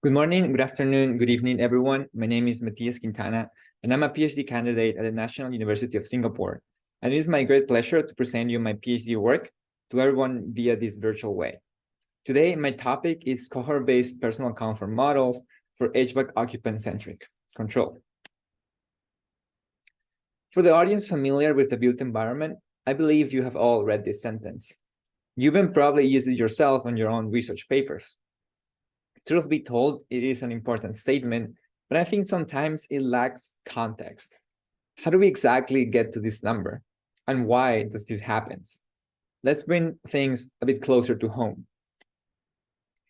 Good morning, good afternoon, good evening, everyone. My name is Matias Quintana, and I'm a PhD candidate at the National University of Singapore. And it is my great pleasure to present you my PhD work to everyone via this virtual way. Today, my topic is cohort-based personal comfort models for HVAC occupant-centric control. For the audience familiar with the built environment, I believe you have all read this sentence. You even probably used it yourself on your own research papers. Truth be told, it is an important statement, but I think sometimes it lacks context. How do we exactly get to this number? And why does this happen? Let's bring things a bit closer to home.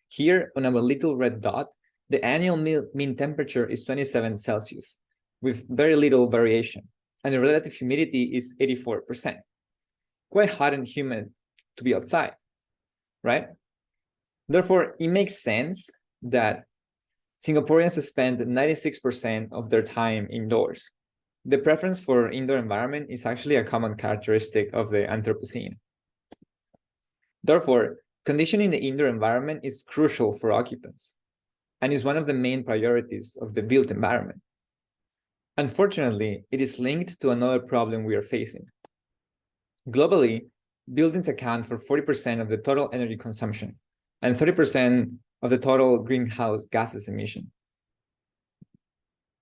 Here on our little red dot, the annual mean temperature is 27 Celsius, with very little variation, and the relative humidity is 84%. Quite hot and humid to be outside, right? Therefore, it makes sense that Singaporeans spend 96% of their time indoors. The preference for indoor environment is actually a common characteristic of the Anthropocene. Therefore, conditioning the indoor environment is crucial for occupants and is one of the main priorities of the built environment. Unfortunately, it is linked to another problem we are facing. Globally, buildings account for 40% of the total energy consumption and 30% of the total greenhouse gases emission.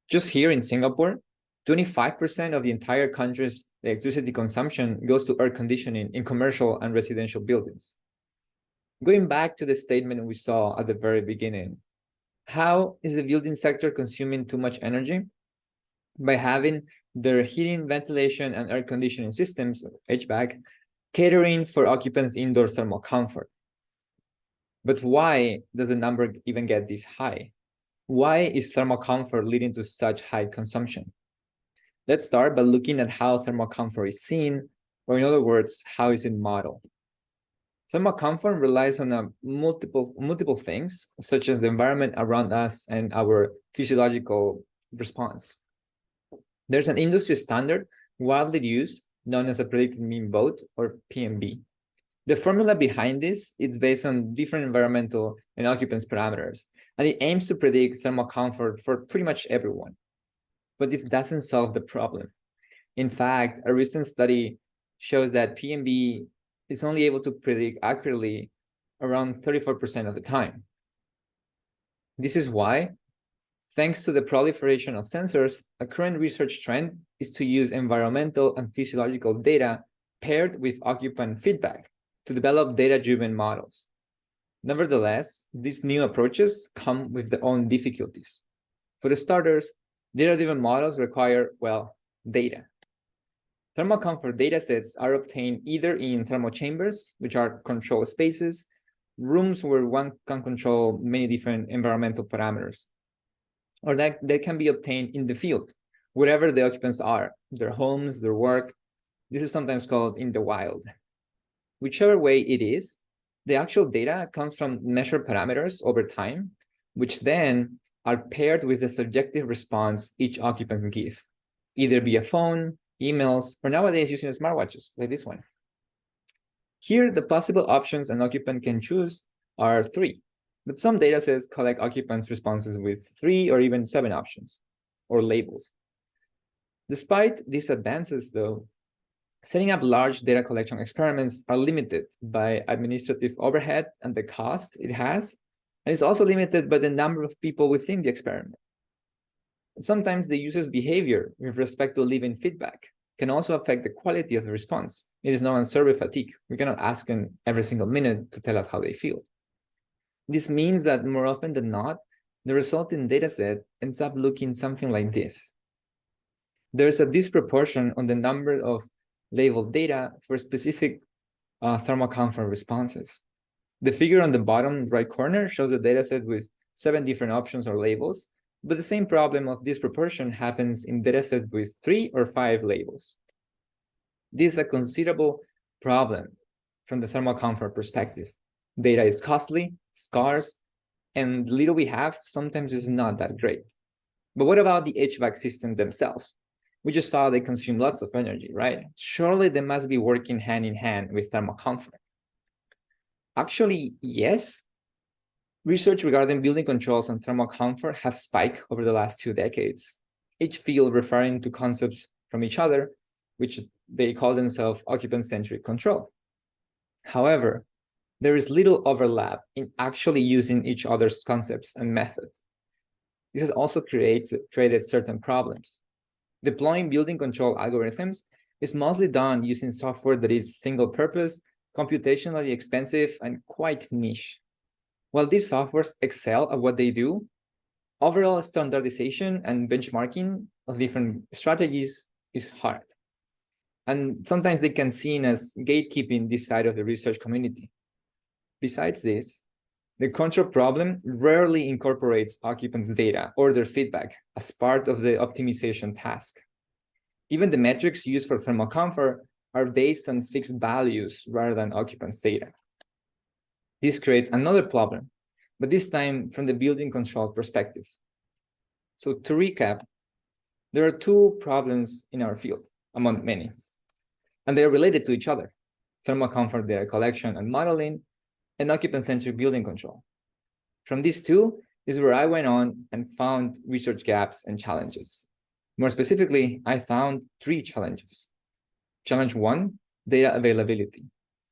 Just here in Singapore, 25% of the entire country's electricity consumption goes to air conditioning in commercial and residential buildings. Going back to the statement we saw at the very beginning, how is the building sector consuming too much energy? By having their heating, ventilation, and air conditioning systems, HVAC, catering for occupants' indoor thermal comfort. But why does the number even get this high? Why is thermal comfort leading to such high consumption? Let's start by looking at how thermal comfort is seen, or in other words, how is it modeled? Thermal comfort relies on multiple things, such as the environment around us and our physiological response. There's an industry standard widely used, known as a predicted mean vote, or PMV. The formula behind this is based on different environmental and occupants parameters, and it aims to predict thermal comfort for pretty much everyone. But this doesn't solve the problem. In fact, a recent study shows that PMV is only able to predict accurately around 34% of the time. This is why, thanks to the proliferation of sensors, a current research trend is to use environmental and physiological data paired with occupant feedback to develop data-driven models. Nevertheless, these new approaches come with their own difficulties. For the starters, data-driven models require, well, data. Thermal comfort datasets are obtained either in thermal chambers, which are controlled spaces, rooms where one can control many different environmental parameters, or that they can be obtained in the field, wherever the occupants are, their homes, their work. This is sometimes called in the wild. Whichever way it is, the actual data comes from measured parameters over time, which then are paired with the subjective response each occupant gives, either via phone, emails, or nowadays using smartwatches like this one. Here, the possible options an occupant can choose are 3, but some datasets collect occupants' responses with 3 or even 7 options, or labels. Despite these advances, though, setting up large data collection experiments are limited by administrative overhead and the cost it has, and it's also limited by the number of people within the experiment. Sometimes the user's behavior with respect to leaving feedback can also affect the quality of the response. It is known as survey fatigue. We cannot ask them every single minute to tell us how they feel. This means that more often than not, the resulting dataset ends up looking something like this. There's a disproportion on the number of labeled data for specific thermal comfort responses. The figure on the bottom right corner shows a dataset with 7 different options or labels, but the same problem of disproportion happens in datasets with 3 or 5 labels. This is a considerable problem from the thermal comfort perspective. Data is costly, scarce, and the little we have sometimes is not that great. But what about the HVAC system themselves? We just saw they consume lots of energy, right? Surely they must be working hand in hand with thermal comfort. Actually, yes, Research regarding building controls and thermal comfort has spiked over the last 2 decades, each field referring to concepts from each other, which they call themselves occupant-centric control. However, there is little overlap in actually using each other's concepts and methods. This has also created certain problems. Deploying building control algorithms is mostly done using software that is single-purpose, computationally expensive, and quite niche. While these softwares excel at what they do, overall standardization and benchmarking of different strategies is hard. And sometimes they can be seen as gatekeeping this side of the research community. Besides this, the control problem rarely incorporates occupants' data or their feedback as part of the optimization task. Even the metrics used for thermal comfort are based on fixed values rather than occupants' data. This creates another problem, but this time from the building control perspective. So to recap, there are 2 problems in our field, among many, and they are related to each other: thermal comfort data collection and modeling, and occupant-centric building control. From these 2 is where I went on and found research gaps and challenges. More specifically, I found 3 challenges. Challenge 1, data availability.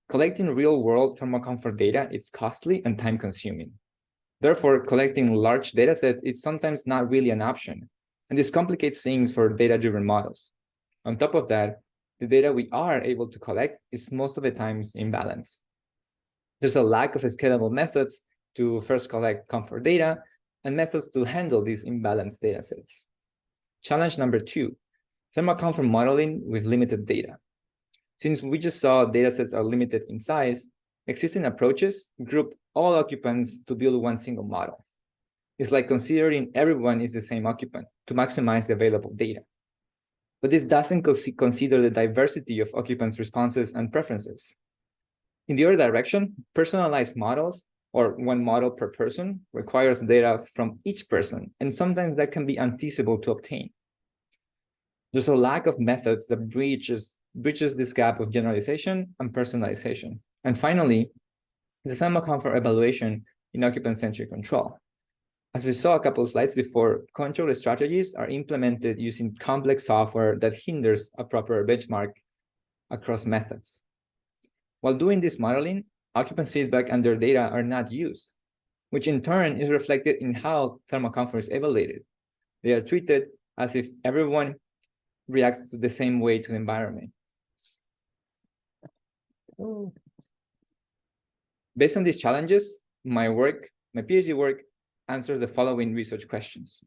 Collecting real-world thermal comfort data is costly and time-consuming. Therefore, collecting large datasets is sometimes not really an option, and this complicates things for data-driven models. On top of that, the data we are able to collect is most of the times imbalanced. There's a lack of scalable methods to first collect comfort data and methods to handle these imbalanced datasets. Challenge number 2, thermal comfort modeling with limited data. Since we just saw datasets are limited in size, existing approaches group all occupants to build one single model. It's like considering everyone is the same occupant to maximize the available data. But this doesn't consider the diversity of occupants' responses and preferences. In the other direction, personalized models, or one model per person, requires data from each person, and sometimes that can be unfeasible to obtain. There's a lack of methods that bridges this gap of generalization and personalization. And finally, the thermal comfort evaluation in occupant-centric control. As we saw a couple of slides before, control strategies are implemented using complex software that hinders a proper benchmark across methods. While doing this modeling, occupants' feedback and their data are not used, which in turn is reflected in how thermal comfort is evaluated. They are treated as if everyone reacts the same way to the environment. Based on these challenges, my PhD work answers the following research questions.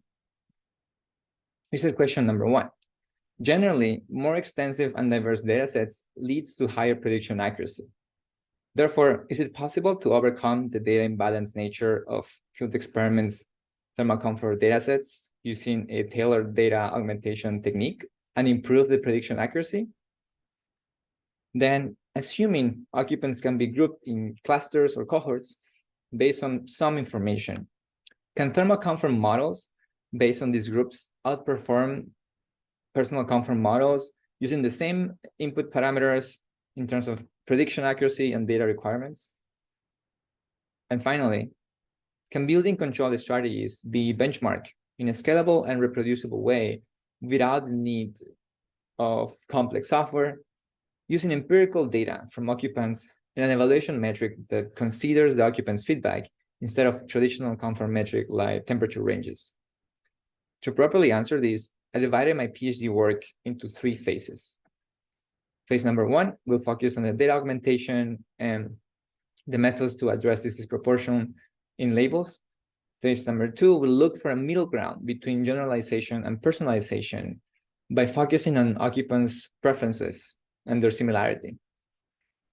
Research question number 1. Generally, more extensive and diverse datasets leads to higher prediction accuracy. Therefore, is it possible to overcome the data imbalance nature of field experiments thermal comfort datasets using a tailored data augmentation technique and improve the prediction accuracy? Then, assuming occupants can be grouped in clusters or cohorts based on some information, can thermal comfort models based on these groups outperform personal comfort models using the same input parameters in terms of prediction accuracy and data requirements? And finally, can building control strategies be benchmarked in a scalable and reproducible way without the need of complex software, using empirical data from occupants and an evaluation metric that considers the occupant's feedback instead of traditional comfort metric like temperature ranges? To properly answer this, I divided my PhD work into 3 phases. Phase number 1 will focus on the data augmentation and the methods to address this disproportion in labels. Phase number 2 will look for a middle ground between generalization and personalization by focusing on occupants' preferences and their similarity.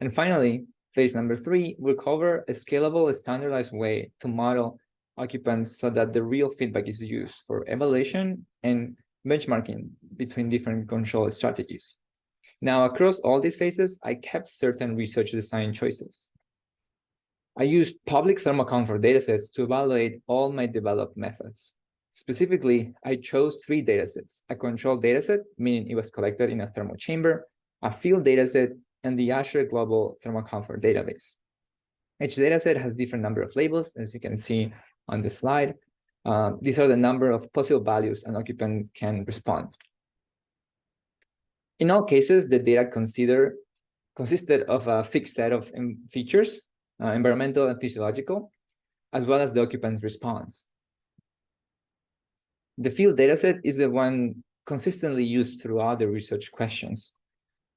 And finally, phase number 3 will cover a scalable, standardized way to model occupants so that the real feedback is used for evaluation and benchmarking between different control strategies. Now, across all these phases, I kept certain research design choices. I used public thermal comfort datasets to evaluate all my developed methods. Specifically, I chose 3 datasets: a control dataset, meaning it was collected in a thermal chamber, a field dataset, and the Azure Global Thermal Comfort Database. Each dataset has different number of labels, as you can see on the slide. These are the number of possible values an occupant can respond. In all cases, the data consisted of a fixed set of features, environmental and physiological, as well as the occupant's response. The field dataset is the one consistently used throughout the research questions.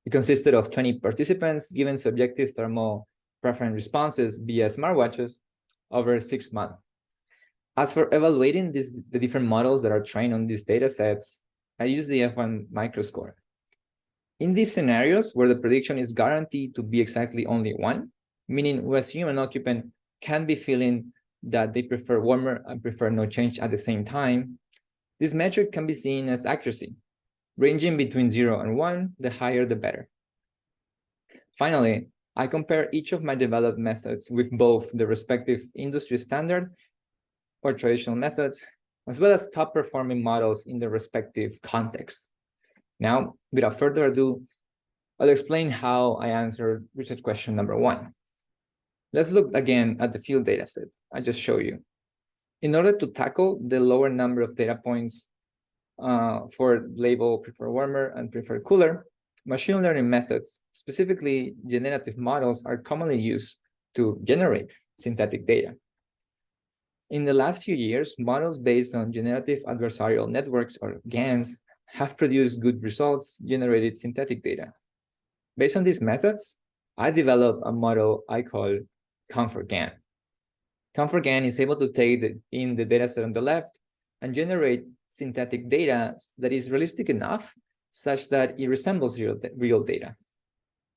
It consisted of 20 participants given subjective thermal preference responses via smartwatches over 6 months. As for evaluating the different models that are trained on these datasets, I use the F1 microscore. In these scenarios where the prediction is guaranteed to be exactly only 1, meaning we assume an occupant can be feeling that they prefer warmer and prefer no change at the same time, this metric can be seen as accuracy. Ranging between 0 and 1, the higher the better. Finally, I compare each of my developed methods with both the respective industry standard or traditional methods, as well as top-performing models in the respective context. Now, without further ado, I'll explain how I answered research question number 1. Let's look again at the field dataset I just showed you. In order to tackle the lower number of data points for label prefer warmer and prefer cooler, machine learning methods, specifically generative models, are commonly used to generate synthetic data. In the last few years, models based on generative adversarial networks, or GANs, have produced good results, generated synthetic data. Based on these methods, I developed a model I call ComfortGAN. ComfortGAN is able to take in the dataset on the left and generate synthetic data that is realistic enough such that it resembles real data.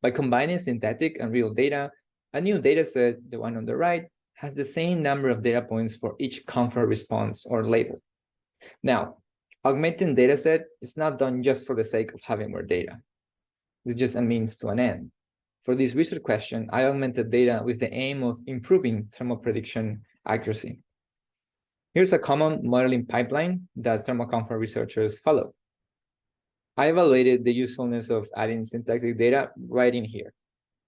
By combining synthetic and real data, a new dataset, the one on the right, has the same number of data points for each comfort response or label. Now, augmenting dataset is not done just for the sake of having more data. It's just a means to an end. For this research question, I augmented data with the aim of improving thermal prediction accuracy. Here's a common modeling pipeline that thermal comfort researchers follow. I evaluated the usefulness of adding synthetic data right in here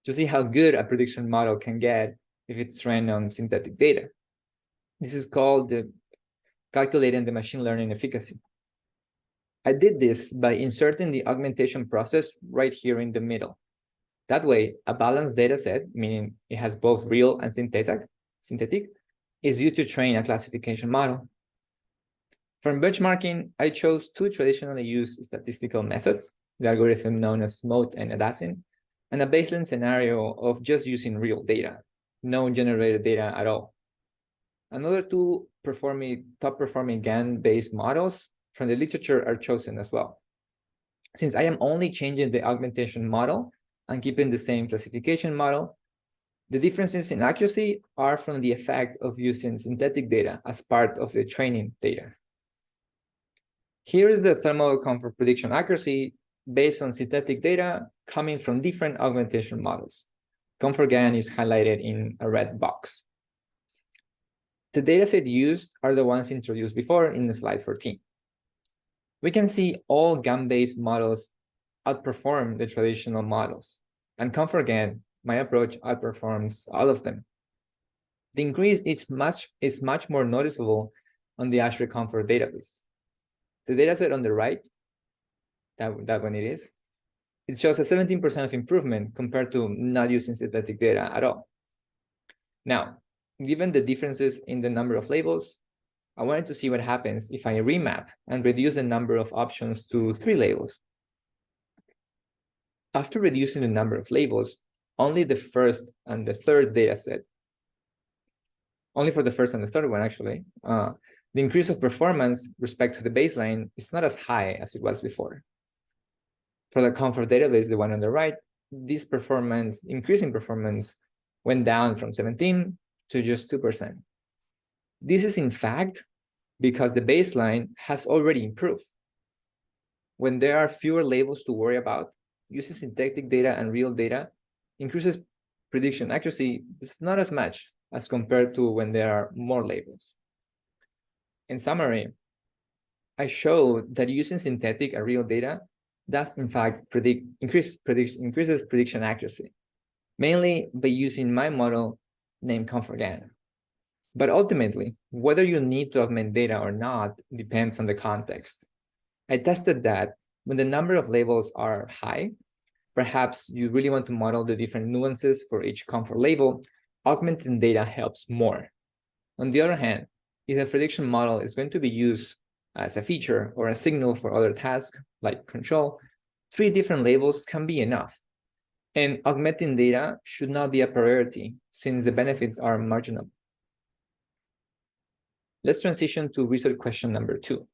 to see how good a prediction model can get if it's trained on synthetic data. This is called calculating the machine learning efficacy. I did this by inserting the augmentation process right here in the middle. That way, a balanced data set, meaning it has both real and synthetic, is used to train a classification model. For benchmarking, I chose 2 traditionally used statistical methods, the algorithm known as MODE and ADASIN, and a baseline scenario of just using real data, no generated data at all. Another 2 top-performing GAN-based models from the literature are chosen as well. Since I am only changing the augmentation model and keeping the same classification model, the differences in accuracy are from the effect of using synthetic data as part of the training data. Here is the thermal comfort prediction accuracy based on synthetic data coming from different augmentation models. ComfortGAN is highlighted in a red box. The dataset used are the ones introduced before in slide 14. We can see all GAN-based models outperform the traditional models, and ComfortGAN, my approach, outperforms all of them. The increase is much more noticeable on the Azure Comfort database. The dataset on the right, that one it shows a 17% of improvement compared to not using synthetic data at all. Now, given the differences in the number of labels, I wanted to see what happens if I remap and reduce the number of options to 3 labels. After reducing the number of labels, only the first and the third dataset, only for the first and the third one actually, the increase of performance respect to the baseline is not as high as it was before. For the comfort database, the one on the right, this increasing performance went down from 17 to just 2%. This is in fact because the baseline has already improved. When there are fewer labels to worry about, using synthetic data and real data increases prediction accuracy. It's not as much as compared to when there are more labels. In summary, I showed that using synthetic and real data does in fact increases prediction accuracy, mainly by using my model named ComfortLearn. But ultimately, whether you need to augment data or not depends on the context. I tested that when the number of labels are high, perhaps you really want to model the different nuances for each comfort label, augmenting data helps more. On the other hand, if the prediction model is going to be used as a feature or a signal for other tasks like control, 3 different labels can be enough. And augmenting data should not be a priority since the benefits are marginal. Let's transition to research question number 2.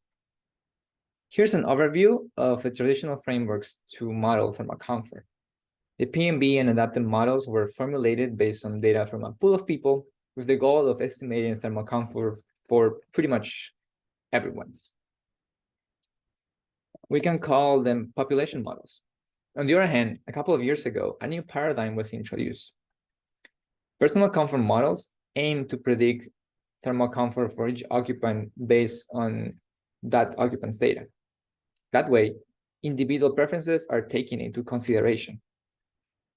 Here's an overview of the traditional frameworks to model thermal comfort. The PMB and adaptive models were formulated based on data from a pool of people with the goal of estimating thermal comfort for pretty much everyone. We can call them population models. On the other hand, a couple of years ago, a new paradigm was introduced. Personal comfort models aim to predict thermal comfort for each occupant based on that occupant's data. That way, individual preferences are taken into consideration.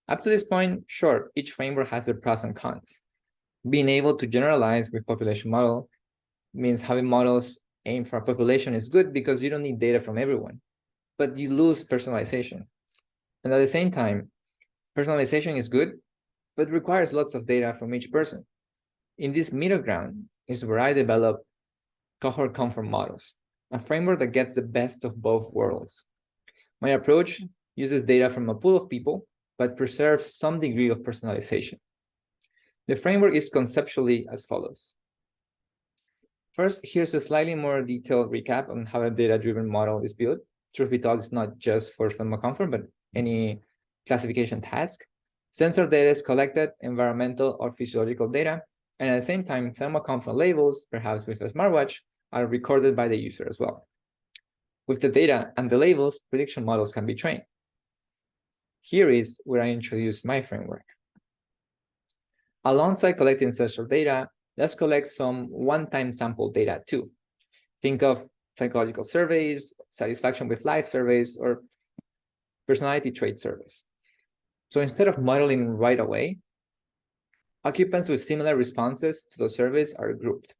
Up to this point, sure, each framework has their pros and cons. Being able to generalize with population model means having models aim for a population is good because you don't need data from everyone, but you lose personalization. And at the same time, personalization is good, but requires lots of data from each person. In this middle ground is where I develop cohort comfort models, a framework that gets the best of both worlds. My approach uses data from a pool of people, but preserves some degree of personalization. The framework is conceptually as follows. First, here's a slightly more detailed recap on how a data-driven model is built. Truth be told, it's not just for thermal comfort, but any classification task. Sensor data is collected, environmental or physiological data, and at the same time, thermal comfort labels, perhaps with a smartwatch, are recorded by the user as well. With the data and the labels, prediction models can be trained. Here is where I introduce my framework. Alongside collecting sensor data, let's collect some one-time sample data too. Think of psychological surveys, satisfaction with life surveys, or personality trait surveys. So instead of modeling right away, occupants with similar responses to those surveys are grouped.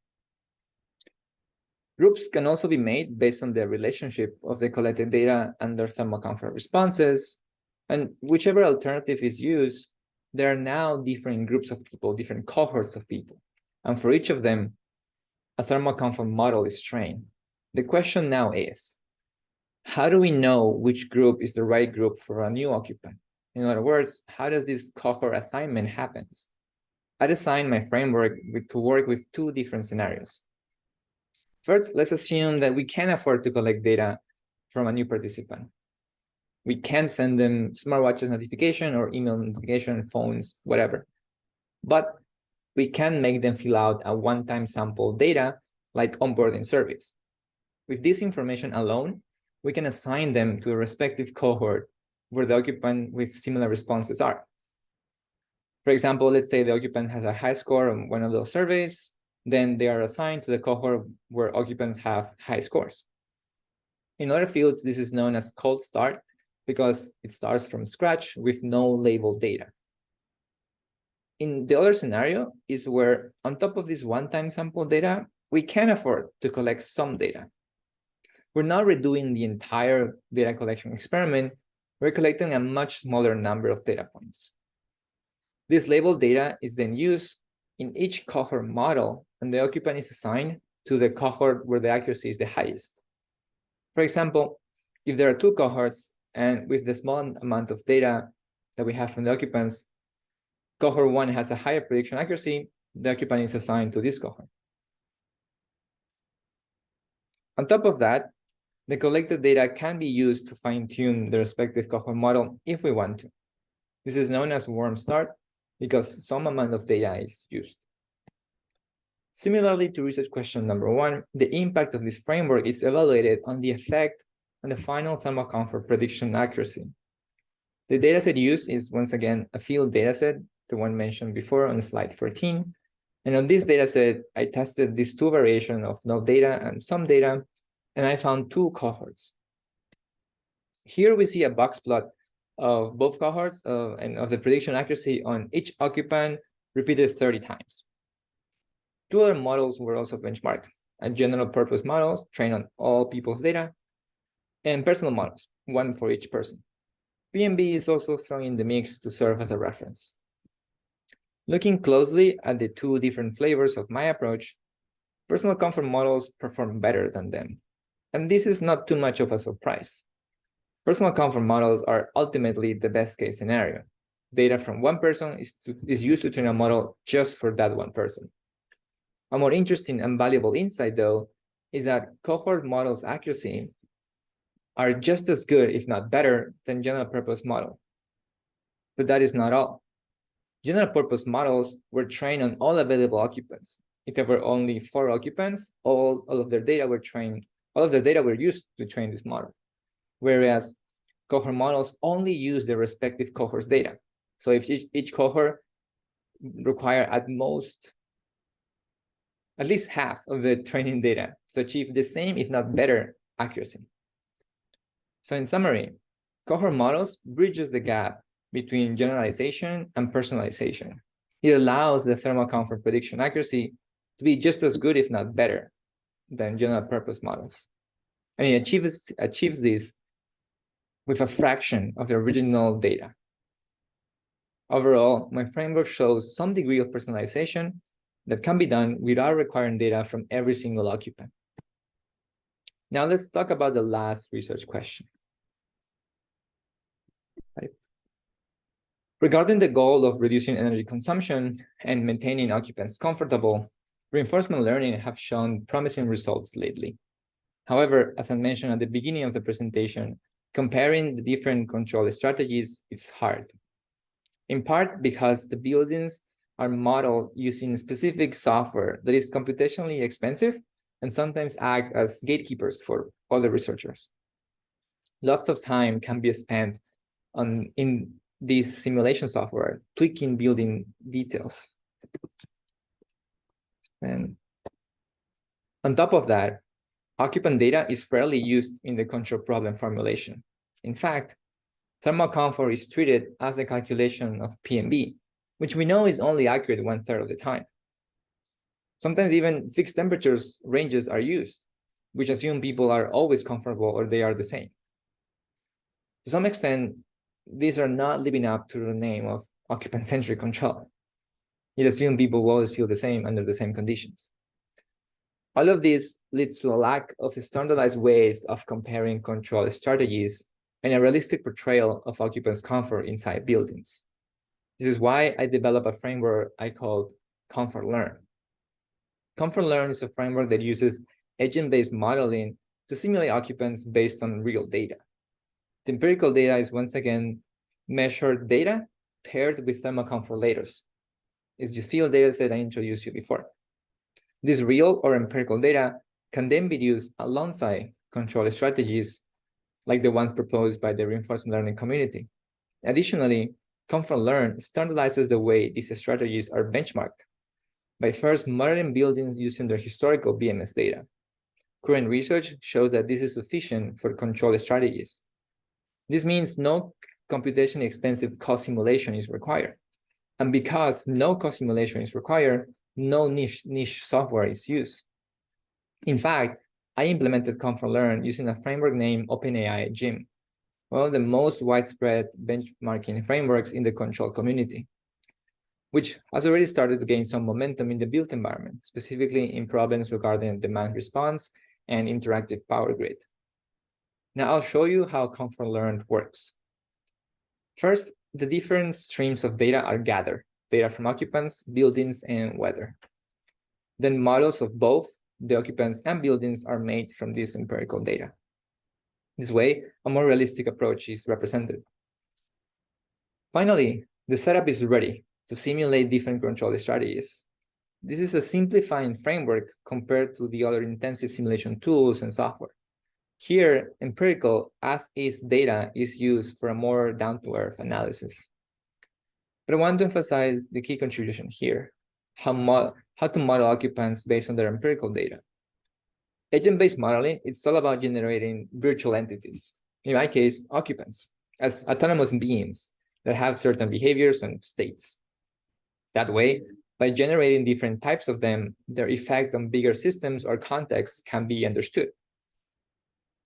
Groups can also be made based on the relationship of the collected data and their thermal comfort responses. And whichever alternative is used, there are now different groups of people, different cohorts of people. And for each of them, a thermal comfort model is trained. The question now is, how do we know which group is the right group for a new occupant? In other words, how does this cohort assignment happen? I designed my framework to work with 2 different scenarios. First, let's assume that we can't afford to collect data from a new participant. We can't send them smartwatches notification or email notification, phones, whatever. But we can make them fill out a one-time sample data like onboarding surveys. With this information alone, we can assign them to a respective cohort where the occupant with similar responses are. For example, let's say the occupant has a high score on one of those surveys, then they are assigned to the cohort where occupants have high scores. In other fields, this is known as cold start because it starts from scratch with no labeled data. In the other scenario is where on top of this one-time sample data, we can afford to collect some data. We're not redoing the entire data collection experiment, we're collecting a much smaller number of data points. This labeled data is then used in each cohort model, and the occupant is assigned to the cohort where the accuracy is the highest. For example, if there are 2 cohorts, and with the small amount of data that we have from the occupants, cohort 1 has a higher prediction accuracy, the occupant is assigned to this cohort. On top of that, the collected data can be used to fine-tune the respective cohort model if we want to. This is known as warm start because some amount of data is used. Similarly to research question number 1, the impact of this framework is evaluated on the effect on the final thermal comfort prediction accuracy. The dataset used is once again a field dataset, the one mentioned before on slide 14. And on this dataset, I tested these 2 variations of no data and some data, and I found 2 cohorts. Here we see a box plot of both cohorts and of the prediction accuracy on each occupant repeated 30 times. Two other models were also benchmarked: a general purpose model trained on all people's data, and personal models, one for each person. PMB is also thrown in the mix to serve as a reference. Looking closely at the two different flavors of my approach, personal comfort models perform better than them. And this is not too much of a surprise. Personal comfort models are ultimately the best case scenario. Data from one person is used to train a model just for that one person. A more interesting and valuable insight, though, is that cohort models' accuracy are just as good, if not better, than general purpose model. But that is not all. General purpose models were trained on all available occupants. If there were only 4 occupants, all of their data were used to train this model. Whereas cohort models only use their respective cohort's data. So if each cohort require at least half of the training data to achieve the same, if not better, accuracy. So in summary, cohort models bridges the gap between generalization and personalization. It allows the thermal comfort prediction accuracy to be just as good, if not better, than general purpose models. And it achieves this with a fraction of the original data. Overall, my framework shows some degree of personalization that can be done without requiring data from every single occupant. Now let's talk about the last research question. Regarding the goal of reducing energy consumption and maintaining occupants comfortable, reinforcement learning have shown promising results lately. However, as I mentioned at the beginning of the presentation, comparing the different control strategies is hard, in part because the buildings are modeled using specific software that is computationally expensive and sometimes act as gatekeepers for other researchers. Lots of time can be spent in this simulation software, tweaking building details. And on top of that, occupant data is rarely used in the control problem formulation. In fact, thermal comfort is treated as a calculation of PMB, which we know is only accurate 1/3 of the time. Sometimes even fixed temperatures ranges are used, which assume people are always comfortable or they are the same. To some extent, these are not living up to the name of occupant-centric control. It assumes people will always feel the same under the same conditions. All of this leads to a lack of standardized ways of comparing control strategies and a realistic portrayal of occupants' comfort inside buildings. This is why I developed a framework I called ComfortLearn. ComfortLearn is a framework that uses agent-based modeling to simulate occupants based on real data. The empirical data is once again measured data paired with thermal comfortators. It's the field data set I introduced you before. This real or empirical data can then be used alongside control strategies like the ones proposed by the reinforcement learning community. Additionally, ComfortLearn standardizes the way these strategies are benchmarked by first modeling buildings using their historical BMS data. Current research shows that this is sufficient for control strategies. This means no computationally expensive cost simulation is required. And because no cost simulation is required, no niche software is used. In fact, I implemented ComfortLearn using a framework named OpenAI Gym, one of the most widespread benchmarking frameworks in the control community, which has already started to gain some momentum in the built environment, specifically in problems regarding demand response and interactive power grid. Now I'll show you how ComfortLearn works. First, the different streams of data are gathered, data from occupants, buildings, and weather. Then models of both the occupants and buildings are made from this empirical data. This way, a more realistic approach is represented. Finally, the setup is ready to simulate different control strategies. This is a simplifying framework compared to the other intensive simulation tools and software. Here, empirical as-is data is used for a more down-to-earth analysis. But I want to emphasize the key contribution here, how to model occupants based on their empirical data. Agent-based modeling, it's all about generating virtual entities, in my case, occupants, as autonomous beings that have certain behaviors and states. That way, by generating different types of them, their effect on bigger systems or contexts can be understood.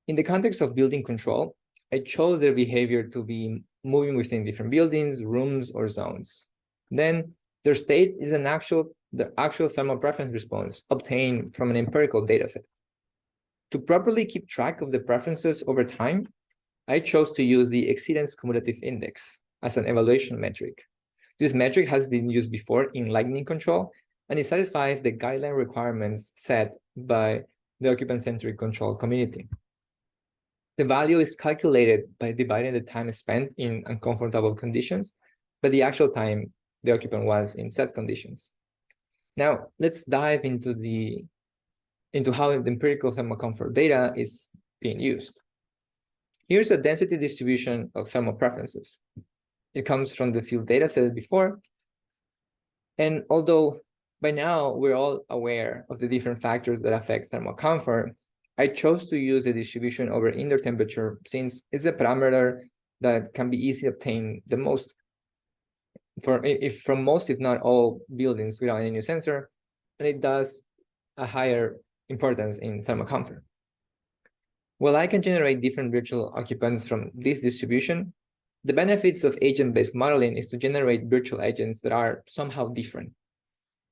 In the context of building control, I chose their behavior to be moving within different buildings, rooms, or zones. Then their state is the actual thermal preference response obtained from an empirical dataset. To properly keep track of the preferences over time, I chose to use the exceedance cumulative index as an evaluation metric. This metric has been used before in lightning control, and it satisfies the guideline requirements set by the occupant-centric control community. The value is calculated by dividing the time spent in uncomfortable conditions by the actual time the occupant was in set conditions. Now, let's dive into how the empirical thermal comfort data is being used. Here's a density distribution of thermal preferences. It comes from the field data set before. And although by now we're all aware of the different factors that affect thermal comfort, I chose to use a distribution over indoor temperature since it's a parameter that can be easily obtained the most from most, if not all, buildings without any sensor, and it does a higher importance in thermal comfort. While I can generate different virtual occupants from this distribution, the benefits of agent-based modeling is to generate virtual agents that are somehow different.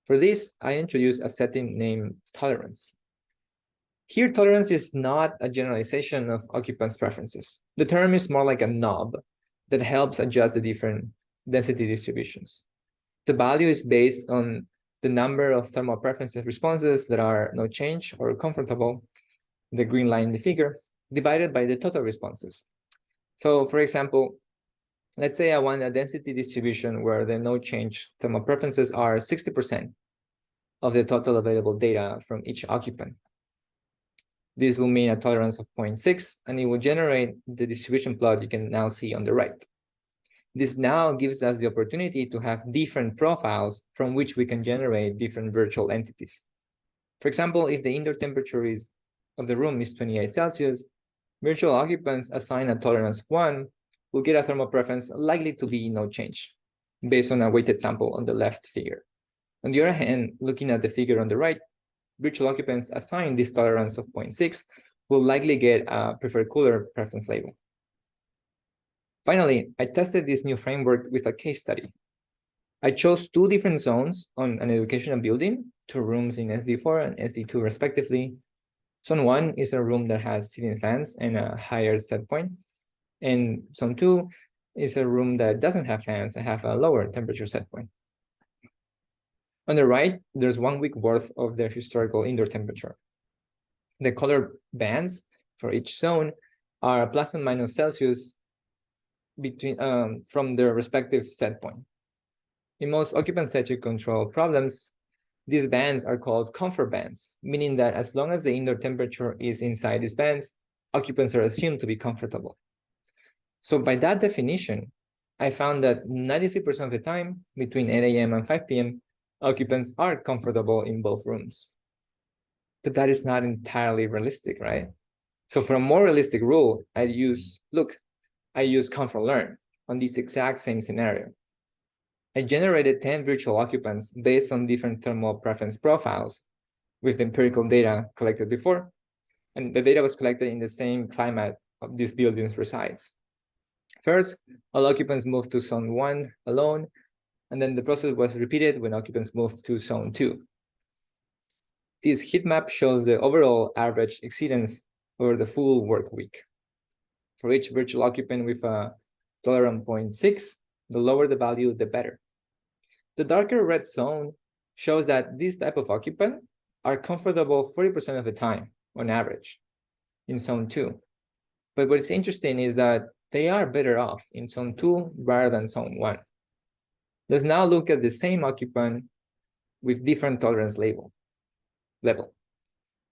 For this, I introduced a setting named tolerance. Here, tolerance is not a generalization of occupants' preferences. The term is more like a knob that helps adjust the different density distributions. The value is based on the number of thermal preferences responses that are no change or comfortable, the green line in the figure, divided by the total responses. So for example, let's say I want a density distribution where the no change thermal preferences are 60% of the total available data from each occupant. This will mean a tolerance of 0.6, and it will generate the distribution plot you can now see on the right. This now gives us the opportunity to have different profiles from which we can generate different virtual entities. For example, if the indoor temperature of the room is 28 Celsius, virtual occupants assigned a tolerance of 1 will get a thermal preference likely to be no change, based on a weighted sample on the left figure. On the other hand, looking at the figure on the right, virtual occupants assigned this tolerance of 0.6 will likely get a preferred cooler preference label. Finally, I tested this new framework with a case study. I chose 2 different zones on an educational building, 2 rooms in SD4 and SD2 respectively. Zone 1 is a room that has ceiling fans and a higher set point, and Zone 2 is a room that doesn't have fans and have a lower temperature set point. On the right, there's 1 week worth of their historical indoor temperature. The color bands for each zone are plus and minus Celsius from their respective set point. In most occupant-centric control problems, these bands are called comfort bands, meaning that as long as the indoor temperature is inside these bands, occupants are assumed to be comfortable. So by that definition, I found that 93% of the time, between 8 a.m. and 5 p.m., occupants are comfortable in both rooms. But that is not entirely realistic, right? So for a more realistic rule, I use ComfortLearn on this exact same scenario. I generated 10 virtual occupants based on different thermal preference profiles with the empirical data collected before, and the data was collected in the same climate of these buildings resides. First, all occupants moved to Zone 1 alone, and then the process was repeated when occupants moved to Zone 2. This heat map shows the overall average exceedance over the full work week. For each virtual occupant with a tolerance 0.6, the lower the value, the better. The darker red zone shows that this type of occupant are comfortable 40% of the time on average in Zone 2. But what's interesting is that they are better off in Zone 2 rather than Zone 1. Let's now look at the same occupant with different tolerance level.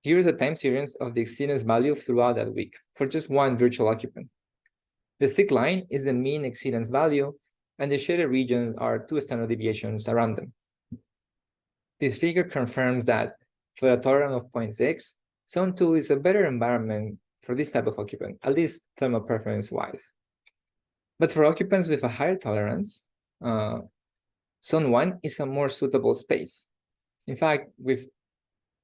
Here is a time series of the exceedance value throughout that week for just 1 virtual occupant. The thick line is the mean exceedance value, and the shaded regions are 2 standard deviations around them. This figure confirms that for a tolerance of 0.6, Zone 2 is a better environment for this type of occupant, at least thermal preference-wise. But for occupants with a higher tolerance, Zone 1 is a more suitable space. In fact, with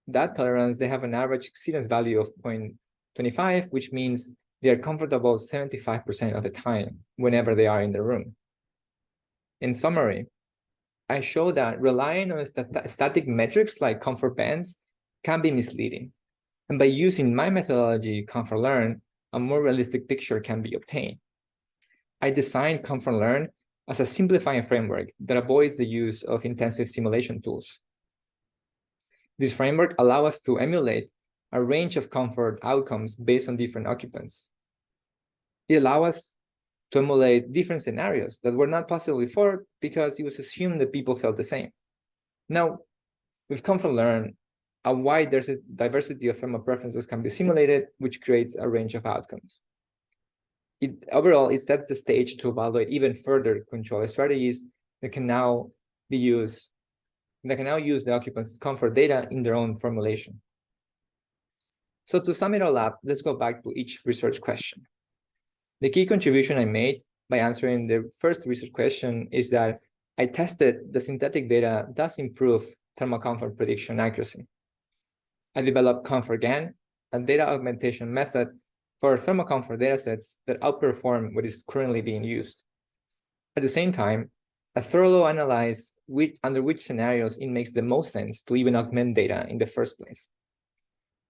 that tolerance, they have an average exceedance value of 0.25, which means they are comfortable 75% of the time whenever they are in the room. In summary, I show that relying on static metrics like comfort bands can be misleading. And by using my methodology, ComfortLearn, a more realistic picture can be obtained. I designed ComfortLearn as a simplifying framework that avoids the use of intensive simulation tools. This framework allows us to emulate a range of comfort outcomes based on different occupants. It allows us to emulate different scenarios that were not possible before because it was assumed that people felt the same. Now, with ComfortLearn, a wide diversity of thermal preferences can be simulated, which creates a range of outcomes. Overall, it sets the stage to evaluate even further control strategies that can now use the occupants' comfort data in their own formulation. So to sum it all up, let's go back to each research question. The key contribution I made by answering the first research question is that I tested the synthetic data does improve thermal comfort prediction accuracy. I developed ComfortGAN, a data augmentation method for thermal comfort datasets that outperform what is currently being used. At the same time, I thoroughly analyzed under which scenarios it makes the most sense to even augment data in the first place.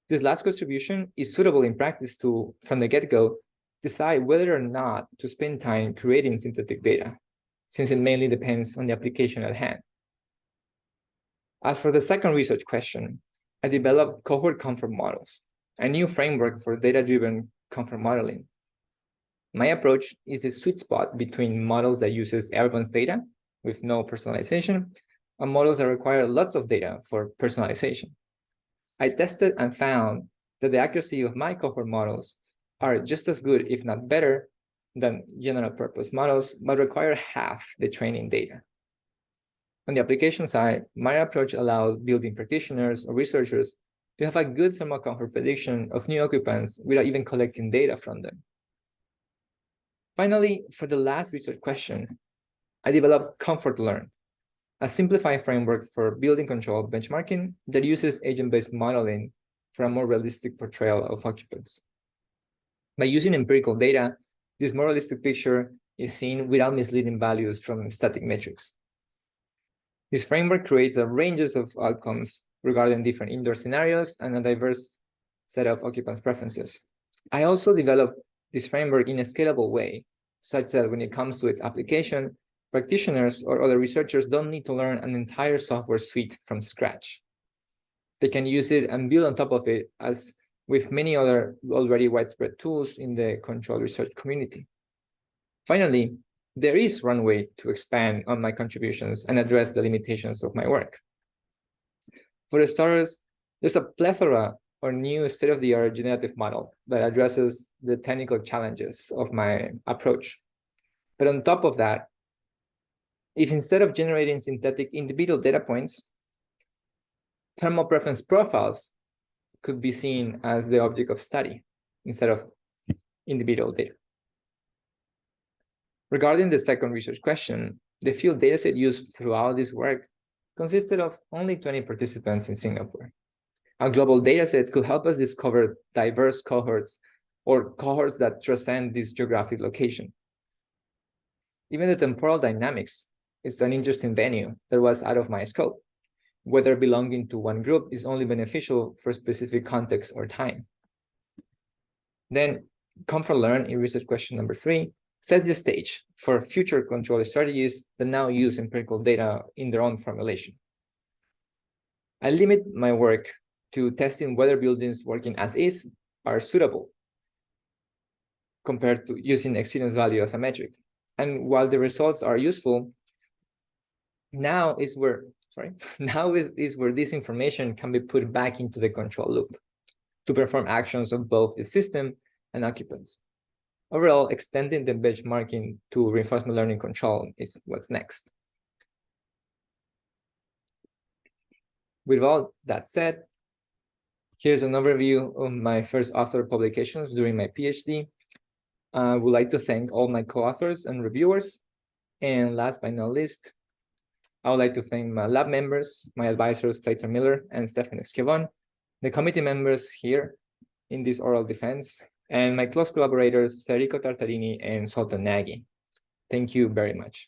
This last contribution is suitable in practice to, from the get-go, decide whether or not to spend time creating synthetic data, since it mainly depends on the application at hand. As for the second research question, I developed cohort comfort models, a new framework for data-driven comfort modeling. My approach is the sweet spot between models that uses everyone's data with no personalization and models that require lots of data for personalization. I tested and found that the accuracy of my cohort models are just as good, if not better, than general purpose models, but require half the training data. On the application side, my approach allows building practitioners or researchers to have a good thermal comfort prediction of new occupants without even collecting data from them. Finally, for the last research question, I developed ComfortLearn, a simplified framework for building control benchmarking that uses agent-based modeling for a more realistic portrayal of occupants. By using empirical data, this more realistic picture is seen without misleading values from static metrics. This framework creates a ranges of outcomes regarding different indoor scenarios and a diverse set of occupants' preferences. I also developed this framework in a scalable way, such that when it comes to its application, practitioners or other researchers don't need to learn an entire software suite from scratch. They can use it and build on top of it, as with many other already widespread tools in the control research community. Finally, there is runway to expand on my contributions and address the limitations of my work. For the starters, there's a plethora or new state-of-the-art generative model that addresses the technical challenges of my approach. But on top of that, if instead of generating synthetic individual data points, thermal preference profiles could be seen as the object of study instead of individual data. Regarding the second research question, the field dataset used throughout this work consisted of only 20 participants in Singapore. A global dataset could help us discover diverse cohorts or cohorts that transcend this geographic location. Even the temporal dynamics is an interesting venue that was out of my scope. Whether belonging to one group is only beneficial for a specific context or time. Then ComfortLearn in research question number 3 sets the stage for future control strategies that now use empirical data in their own formulation. I limit my work to testing whether buildings working as is are suitable compared to using exceedance value as a metric. And while the results are useful, now is where this information can be put back into the control loop to perform actions of both the system and occupants. Overall, extending the benchmarking to reinforcement learning control is what's next. With all that said, here's an overview of my first author publications during my PhD. I would like to thank all my co-authors and reviewers. And last but not least, I would like to thank my lab members, my advisors, Clayton Miller and Stefan Esquivon, the committee members here in this oral defense, and my close collaborators, Federico Tartarini and Sultan Nagy. Thank you very much.